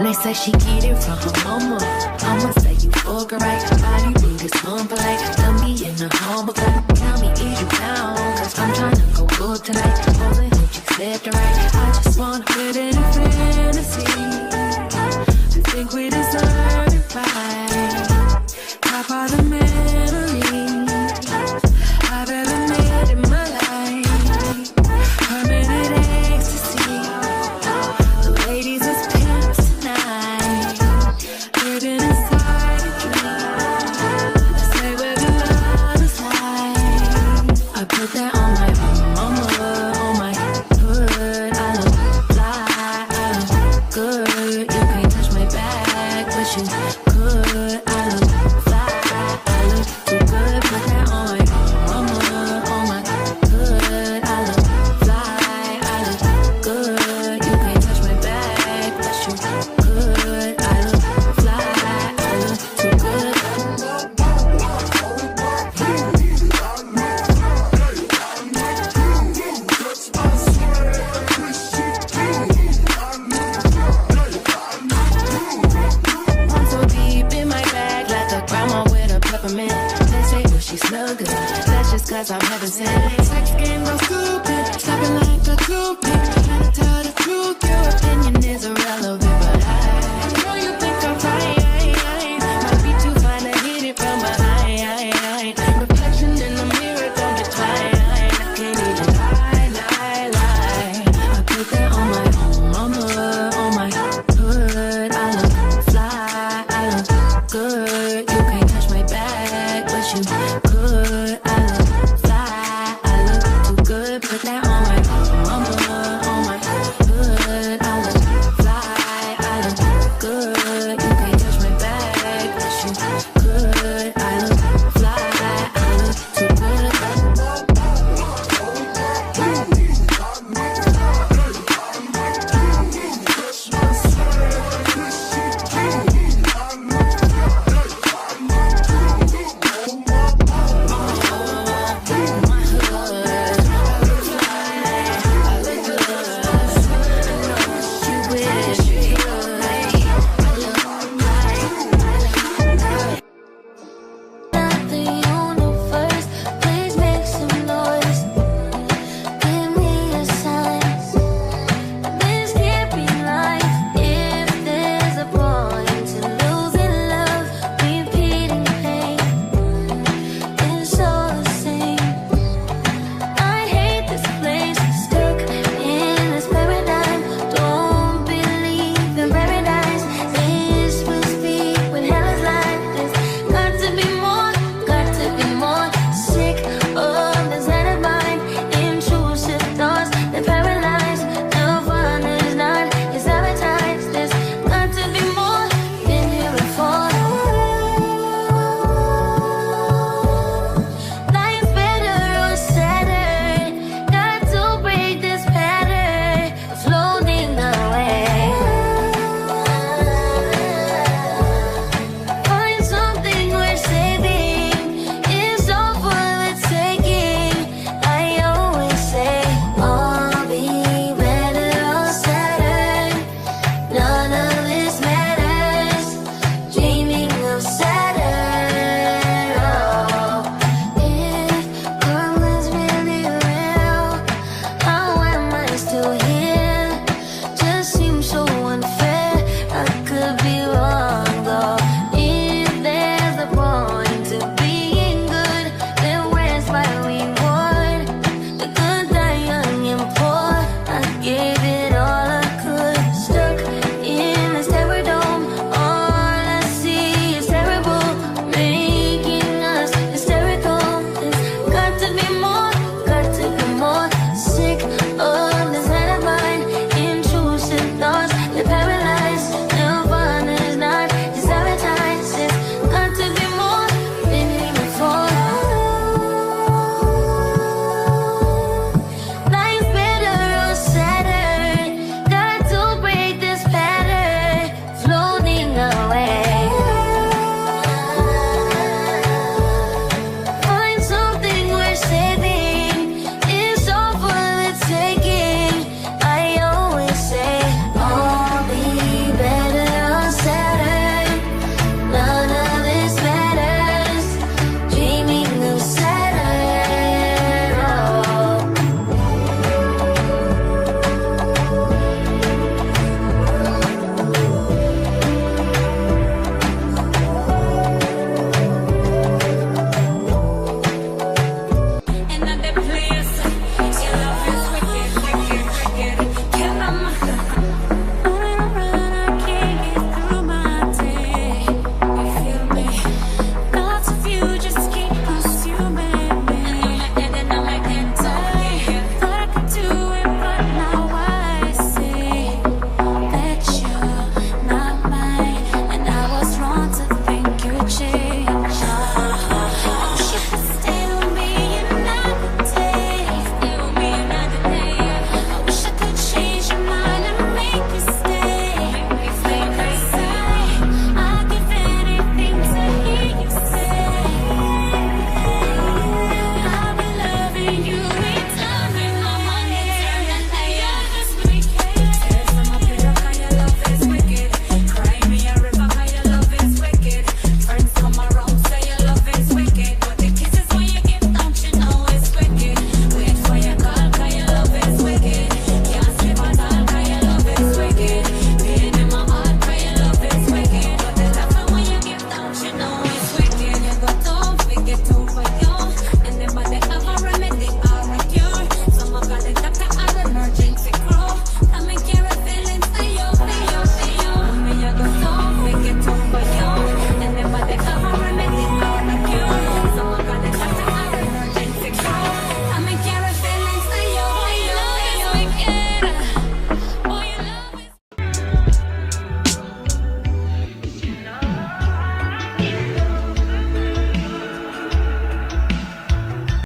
They say she get it from her mama. I'ma say you fuck her right. Body rude is humble like tell me in the humble club. Tell me is you down? Cause I'm tryna go good tonight. Only hope you said the right. I just wanna fit in a fantasy. I think we deserve it right. Top of the memories I've ever made in my life. Permanent ecstasy. The ladies is pimps tonight. Living inside a dream. Say where the love is like. I put that on my mama, on my hood. I look fly, I look good. You can't touch my back, but you could. I look fly, I look too good. Put that on my mama, on my hood. I look fly, I look good. You can't touch my back, but you could. I look fly, I look too good. I'm so deep in my bag, like a grandma with a peppermint. They say, well, she smell good. That's just cause I'm heaven sent.